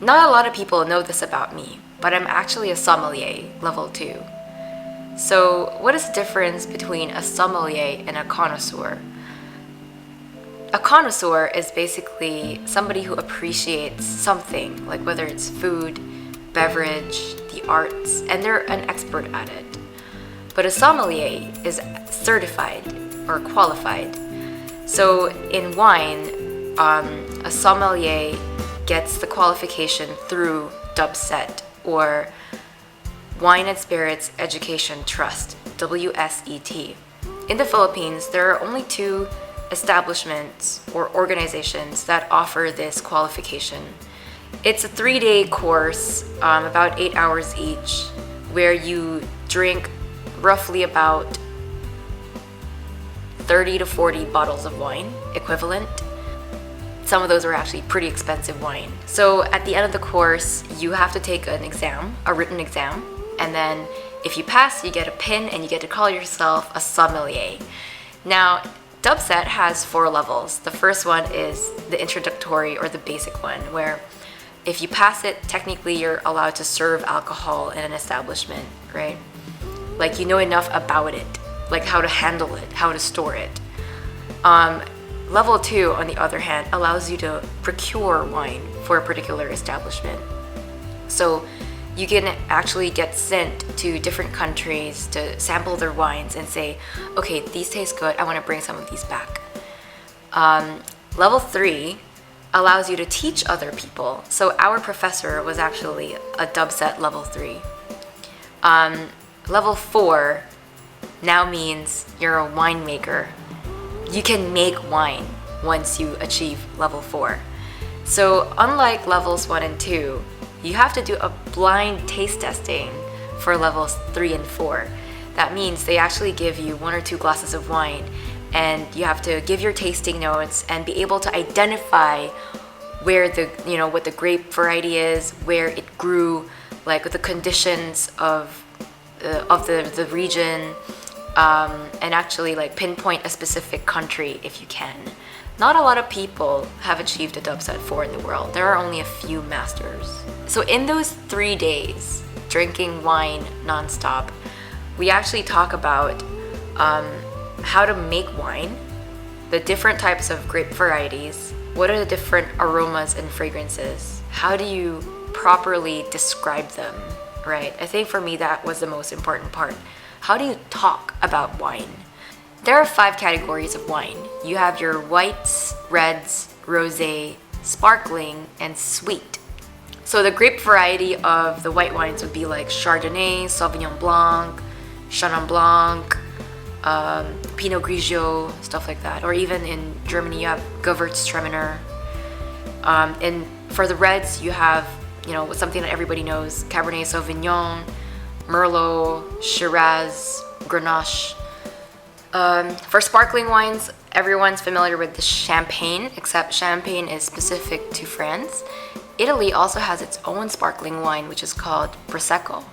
Not a lot of people know this about me, but I'm actually a sommelier, level 2. So what is the difference between a sommelier and a connoisseur? A connoisseur is basically somebody who appreciates something, like whether it's food, beverage, the arts, and they're an expert at it. But a sommelier is certified or qualified. So in wine, a sommelier gets the qualification through WSET, or Wine and Spirits Education Trust, WSET. In the Philippines, there are only 2 establishments or organizations that offer this qualification. It's a 3-day course, about 8 hours each, where you drink roughly about 30 to 40 bottles of wine equivalent. Some of those are actually pretty expensive wine. So at the end of the course, you have to take an exam, a written exam, and then if you pass, you get a pin and you get to call yourself a sommelier. Now, WSET has 4 levels. The first one is the introductory or the basic one, where if you pass it, technically you're allowed to serve alcohol in an establishment, right? Like you know enough about it, like how to handle it, how to store it. Level 2, on the other hand, allows you to procure wine for a particular establishment. So you can actually get sent to different countries to sample their wines and say, okay, these taste good, I want to bring some of these back. Level 3 allows you to teach other people. So our professor was actually a WSET level 3. Level 4 now means you're a winemaker. You can make wine once you achieve level 4. So unlike levels 1 and 2, you have to do a blind taste testing for levels 3 and 4. That means they actually give you 1 or 2 glasses of wine, and you have to give your tasting notes and be able to identify where what the grape variety is, where it grew, like the conditions of the region, and actually like pinpoint a specific country if you can. Not a lot of people have achieved a WSET 4 in the world. There are only a few masters. So in those 3 days, drinking wine nonstop, we actually talk about how to make wine, the different types of grape varieties, what are the different aromas and fragrances, how do you properly describe them, right? I think for me that was the most important part. How do you talk about wine? There are 5 categories of wine. You have your whites, reds, rosé, sparkling, and sweet. So the grape variety of the white wines would be like Chardonnay, Sauvignon Blanc, Chenin Blanc, Pinot Grigio, stuff like that. Or even in Germany, you have Gewürztraminer. And for the reds, you have, something that everybody knows, Cabernet Sauvignon, Merlot, Shiraz, Grenache. For sparkling wines, everyone's familiar with the champagne, except champagne is specific to France. Italy also has its own sparkling wine, which is called Prosecco.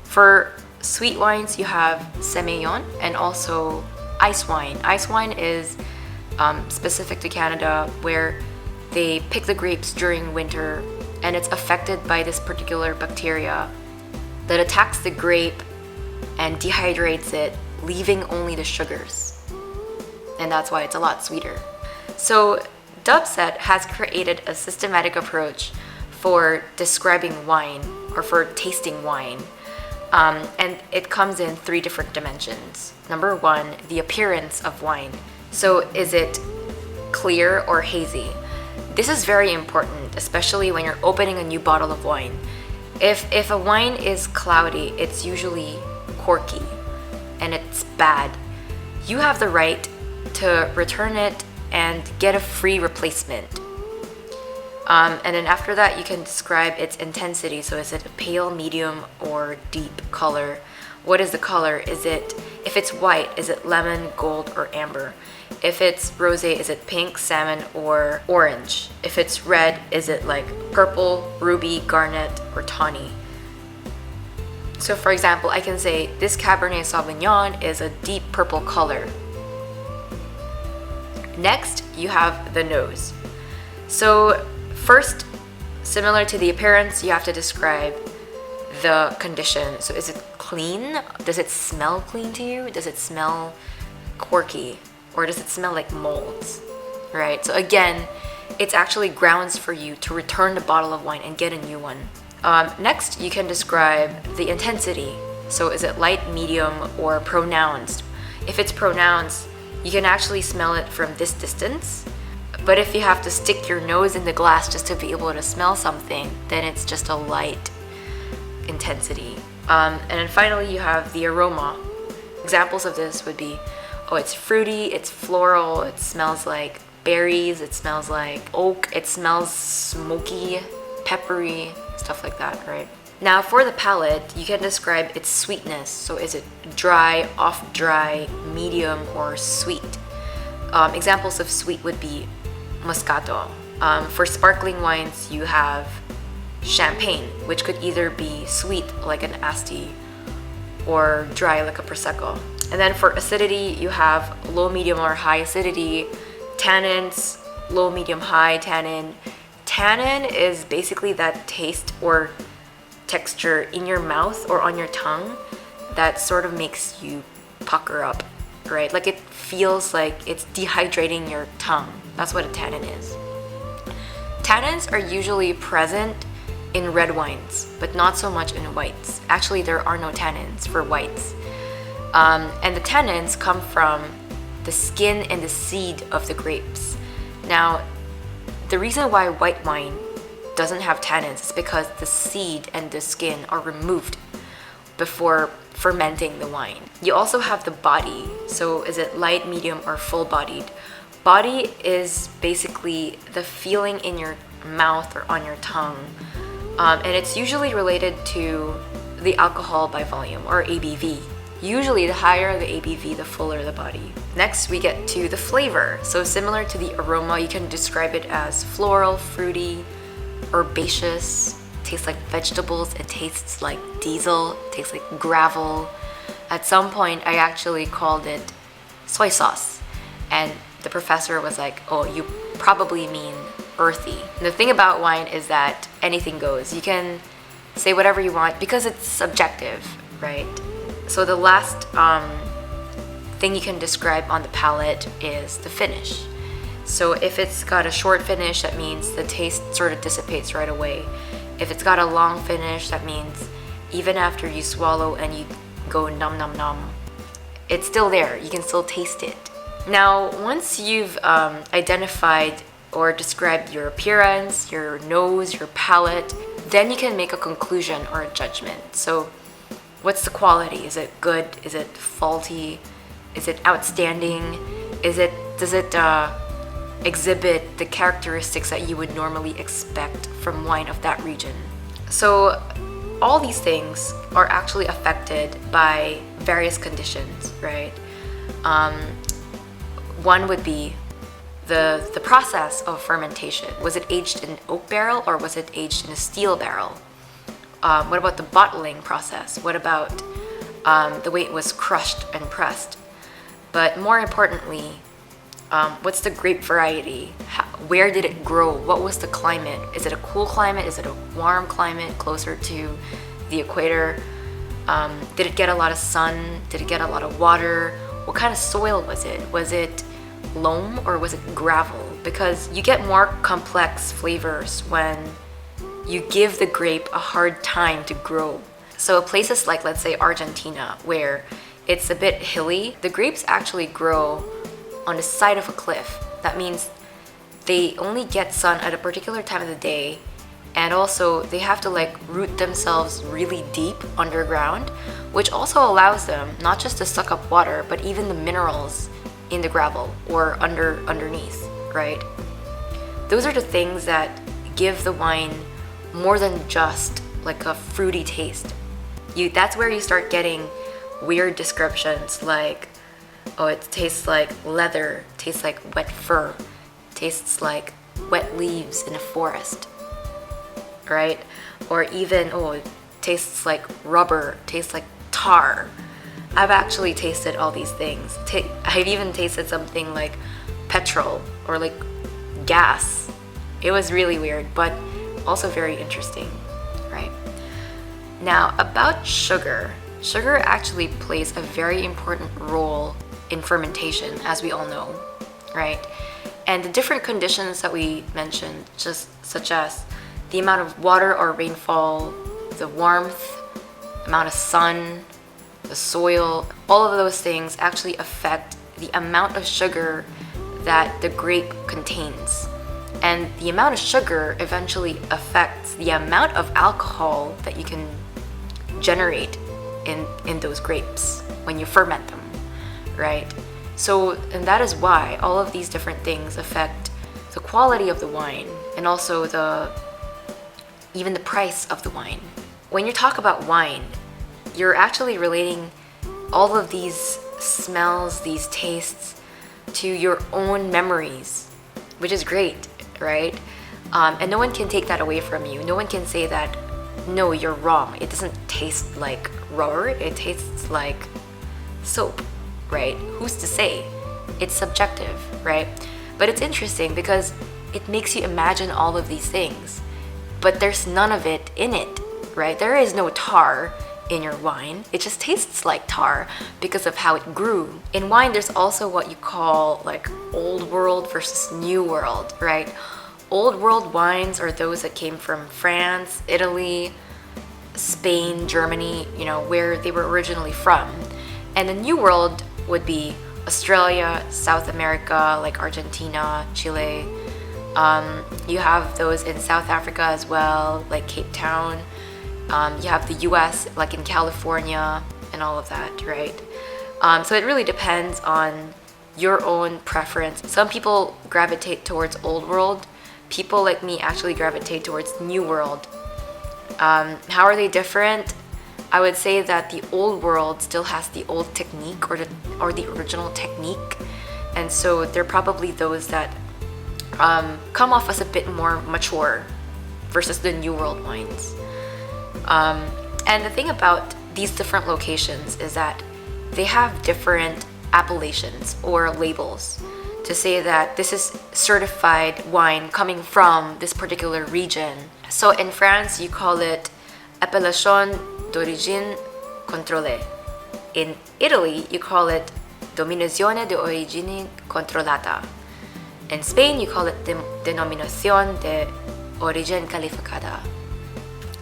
For sweet wines, you have Semillon and also ice wine. Ice wine is specific to Canada, where they pick the grapes during winter, and it's affected by this particular bacteria that attacks the grape and dehydrates it, leaving only the sugars. And that's why it's a lot sweeter. So WSET has created a systematic approach for describing wine or for tasting wine. And it comes in 3 different dimensions. Number 1, the appearance of wine. So is it clear or hazy? This is very important, especially when you're opening a new bottle of wine. If a wine is cloudy, it's usually corky and it's bad. You have the right to return it and get a free replacement. And then after that, you can describe its intensity. So is it a pale, medium, or deep color? What is the color? If it's white, is it lemon, gold, or amber? If it's rosé, is it pink, salmon, or orange? If it's red, is it like purple, ruby, garnet, or tawny? So for example, I can say this Cabernet Sauvignon is a deep purple color. Next, you have the nose. So first, Similar to the appearance, you have to describe the condition. So is it clean? Does it smell clean to you? Does it smell quirky? Or does it smell like molds? Right? So again, it's actually grounds for you to return the bottle of wine and get a new one. Next, you can describe the intensity. So is it light, medium, or pronounced? If it's pronounced, you can actually smell it from this distance. But if you have to stick your nose in the glass just to be able to smell something, then it's just a light intensity. And then finally, you have the aroma. Examples of this would be, oh, it's fruity, it's floral, it smells like berries, it smells like oak, it smells smoky, peppery, stuff like that, right? Now for the palate, you can describe its sweetness. So is it dry, off dry, medium, or sweet? Examples of sweet would be Moscato. For sparkling wines, you have champagne, which could either be sweet like an Asti or dry like a Prosecco. And then for acidity, you have low, medium, or high acidity. Tannins, low, medium, high tannin. Tannin is basically that taste or texture in your mouth or on your tongue that sort of makes you pucker up, right? Like it feels like it's dehydrating your tongue. That's what a tannin is. Tannins are usually present in red wines, but not so much in whites. Actually, there are no tannins for whites. And the tannins come from the skin and the seed of the grapes. Now, the reason why white wine doesn't have tannins is because the seed and the skin are removed before fermenting the wine. You also have the body. So is it light, medium, or full-bodied? Body is basically the feeling in your mouth or on your tongue. And it's usually related to the alcohol by volume, or ABV. Usually the higher the ABV, the fuller the body. Next, we get to the flavor. So similar to the aroma, you can describe it as floral, fruity, herbaceous, tastes like vegetables, it tastes like diesel, it tastes like gravel. At some point, I actually called it soy sauce. And the professor was like, oh, you probably mean earthy. And the thing about wine is that anything goes. You can say whatever you want because it's subjective, right? So the last thing you can describe on the palate is the finish. So if it's got a short finish, that means the taste sort of dissipates right away. If it's got a long finish, that means even after you swallow and you go nom nom nom, it's still there. You can still taste it. Now, once you've identified or described your appearance, your nose, your palate, then you can make a conclusion or a judgment. So what's the quality? Is it good? Is it faulty? Is it outstanding? Does it exhibit the characteristics that you would normally expect from wine of that region? So all these things are actually affected by various conditions, right? One would be the process of fermentation. Was it aged in an oak barrel or was it aged in a steel barrel? What about the bottling process? What about the way it was crushed and pressed? But more importantly, what's the grape variety? Where did it grow? What was the climate? Is it a cool climate? Is it a warm climate closer to the equator? Did it get a lot of sun? Did it get a lot of water? What kind of soil was it? Was it loam or was it gravel? Because you get more complex flavors when you give the grape a hard time to grow. So places like, let's say, Argentina, where it's a bit hilly, the grapes actually grow on the side of a cliff. That means they only get sun at a particular time of the day, and also they have to like root themselves really deep underground, which also allows them not just to suck up water, but even the minerals in the gravel or underneath, right? Those are the things that give the wine more than just like a fruity taste. That's where you start getting weird descriptions like, oh, it tastes like leather, tastes like wet fur, tastes like wet leaves in a forest, right? Or even, oh, it tastes like rubber, tastes like tar. I've actually tasted all these things. I've even tasted something like petrol or like gas. It was really weird, but also very interesting, right? Now, about sugar. Sugar actually plays a very important role in fermentation, as we all know, right? And the different conditions that we mentioned, just such as the amount of water or rainfall, the warmth, amount of sun, the soil, all of those things actually affect the amount of sugar that the grape contains. And the amount of sugar eventually affects the amount of alcohol that you can generate in those grapes when you ferment them, right? So, and that is why all of these different things affect the quality of the wine and also even the price of the wine. When you talk about wine, you're actually relating all of these smells, these tastes to your own memories, which is great, right? And no one can take that away from you. No one can say that, no, you're wrong. It doesn't taste like rubber, it tastes like soap, right? Who's to say? It's subjective, right? But it's interesting because it makes you imagine all of these things, but there's none of it in it, right? There is no tar in your wine. It just tastes like tar because of how it grew. In wine, there's also what you call like old world versus new world, right? Old world wines are those that came from France, Italy, Spain, Germany, where they were originally from. And the new world would be Australia, South America, like Argentina, Chile. You have those in South Africa as well, like Cape Town. You have the US, like in California, and all of that, right? So it really depends on your own preference. Some people gravitate towards old world. People like me actually gravitate towards new world. How are they different? I would say that the old world still has the old technique or the original technique, and so they're probably those that come off as a bit more mature versus the new world wines. And the thing about these different locations is that they have different appellations or labels to say that this is certified wine coming from this particular region. So in France, you call it Appellation d'origine contrôlée. In Italy, you call it Denominazione di origine controllata. In Spain, you call it Denominación de origen calificada.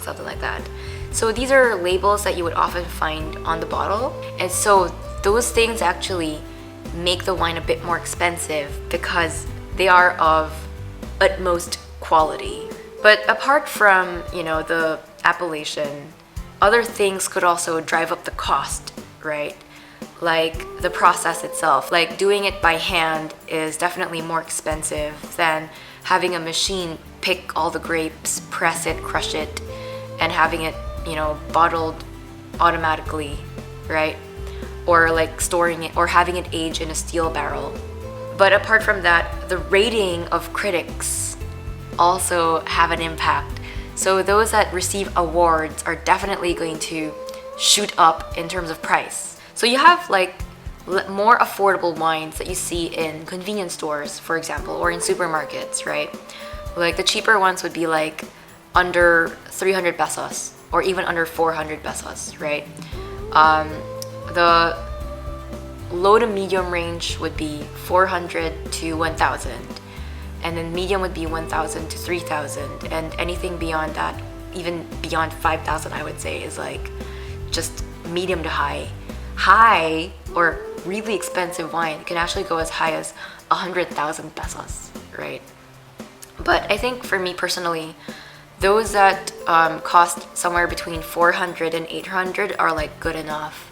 Something like that. So these are labels that you would often find on the bottle. And so those things actually make the wine a bit more expensive because they are of utmost quality. But apart from, the appellation, other things could also drive up the cost, right? Like the process itself. Like doing it by hand is definitely more expensive than having a machine pick all the grapes, press it, crush it, and having it, bottled automatically, right? Or like storing it or having it age in a steel barrel. But apart from that, the rating of critics also have an impact. So those that receive awards are definitely going to shoot up in terms of price. So you have like more affordable wines that you see in convenience stores, for example, or in supermarkets, right? Like the cheaper ones would be like under 300 pesos or even under 400 pesos, right? The low to medium range would be 400 to 1,000. And then medium would be 1,000 to 3,000. And anything beyond that, even beyond 5,000, I would say, is like just medium to high. High or really expensive wine can actually go as high as 100,000 pesos, right? But I think for me personally, those that cost somewhere between 400 and 800 are like good enough.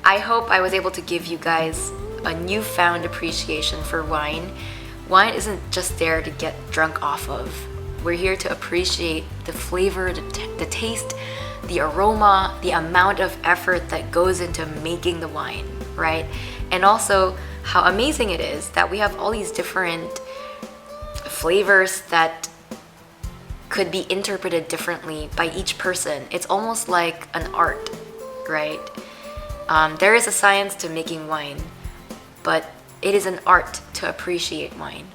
I hope I was able to give you guys a newfound appreciation for wine. Wine isn't just there to get drunk off of. We're here to appreciate the flavor, the taste, the aroma, the amount of effort that goes into making the wine, right? And also how amazing it is that we have all these different flavors that could be interpreted differently by each person. It's almost like an art, right? There is a science to making wine, but it is an art to appreciate wine.